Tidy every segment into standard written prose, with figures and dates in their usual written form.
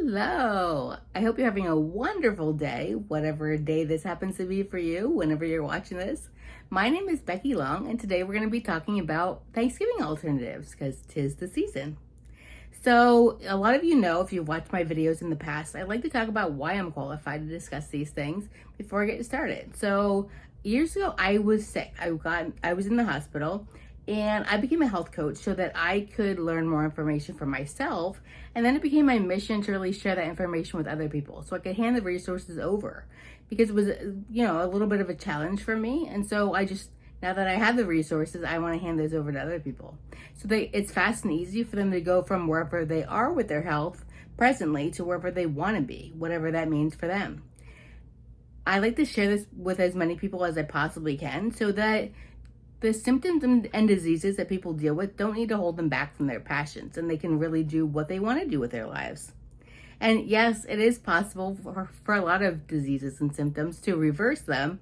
Hello. I hope you're having a wonderful day, whatever day this happens to be for you, whenever you're watching this. My name is Becky Long, and today we're going to be talking about Thanksgiving alternatives because 'tis the season. So, a lot of you know, if you've watched my videos in the past, I like to talk about why I'm qualified to discuss these things before I get started. So, years ago, I was sick. I was in the hospital, and I became a health coach so that I could learn more information for myself. And then it became my mission to really share that information with other people so I could hand the resources over because it was, a little bit of a challenge for me. And so now that I have the resources, I want to hand those over to other people. So it's fast and easy for them to go from wherever they are with their health presently to wherever they want to be, whatever that means for them. I like to share this with as many people as I possibly can so that the symptoms and diseases that people deal with don't need to hold them back from their passions, and they can really do what they want to do with their lives. And yes, it is possible for a lot of diseases and symptoms to reverse them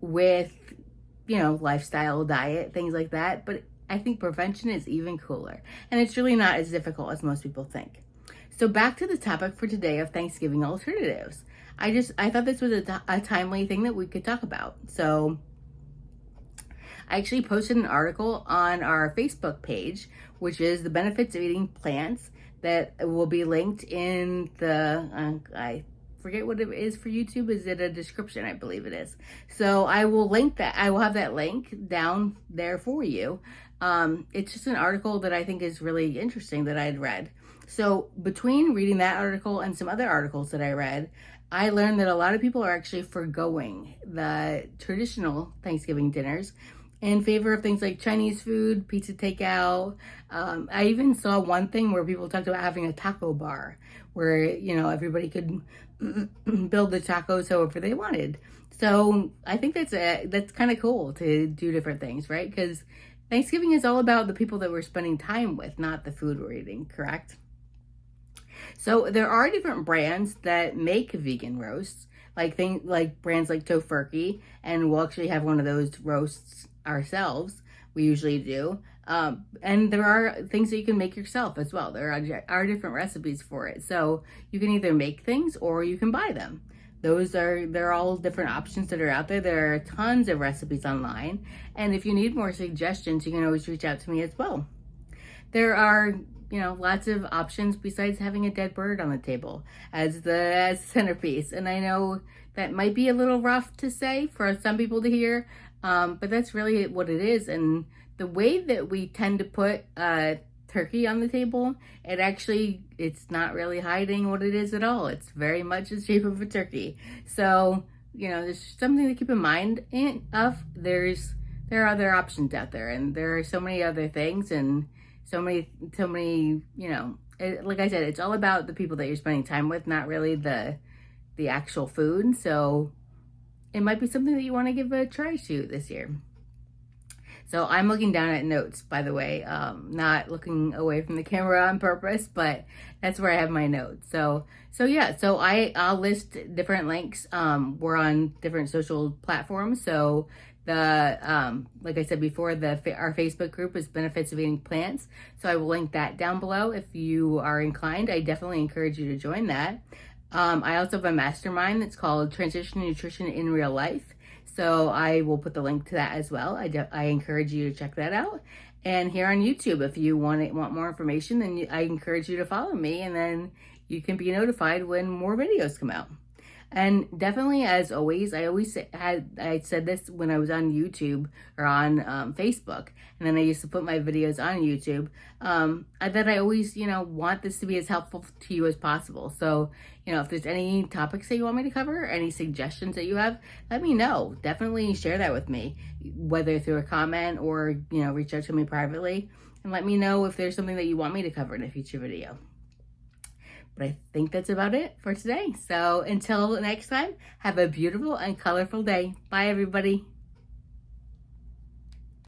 with, lifestyle, diet, things like that. But I think prevention is even cooler, and it's really not as difficult as most people think. So back to the topic for today of Thanksgiving alternatives. I thought this was a timely thing that we could talk about. So I actually posted an article on our Facebook page, which is the benefits of eating plants, that will be linked in the, I forget what it is for YouTube. Is it a description? I believe it is. So I will link that. I will have that link down there for you. It's just an article that I think is really interesting that I had read. So between reading that article and some other articles that I read, I learned that a lot of people are actually forgoing the traditional Thanksgiving dinners in favor of things like Chinese food, pizza takeout. I even saw one thing where people talked about having a taco bar where, everybody could build the tacos however they wanted. So I think that's kind of cool to do different things, right? Because Thanksgiving is all about the people that we're spending time with, not the food we're eating, correct? So there are different brands that make vegan roasts, like brands like Tofurkey, and we'll actually have one of those roasts ourselves. We usually do. And there are things that you can make yourself as well. There are different recipes for it. So you can either make things or you can buy them. They're all different options that are out there. There are tons of recipes online. And if you need more suggestions, you can always reach out to me as well. There are, lots of options besides having a dead bird on the table as centerpiece. And I know that might be a little rough to say for some people to hear, but that's really what it is. And the way that we tend to put turkey on the table, it's not really hiding what it is at all. It's very much the shape of a turkey. So, there's something to keep in mind there are other options out there, and there are so many other things and so many, like I said, it's all about the people that you're spending time with, not really the actual food. So it might be something that you want to give a try to this year. So I'm looking down at notes, by the way, not looking away from the camera on purpose, but that's where I have my notes. So I'll list different links. We're on different social platforms. So like I said before, our Facebook group is Benefits of Eating Plants. So I will link that down below. If you are inclined, I definitely encourage you to join that. I also have a mastermind that's called Transition Nutrition in Real Life. So I will put the link to that as well. I encourage you to check that out. And here on YouTube, if you want more information, then I encourage you to follow me, and then you can be notified when more videos come out. And definitely, as always, I said this when I was on YouTube or on Facebook, and then I used to put my videos on YouTube, that I always, want this to be as helpful to you as possible. So, if there's any topics that you want me to cover, any suggestions that you have, let me know. Definitely share that with me, whether through a comment or, reach out to me privately, and let me know if there's something that you want me to cover in a future video. But I think that's about it for today. So until next time, have a beautiful and colorful day. Bye, everybody.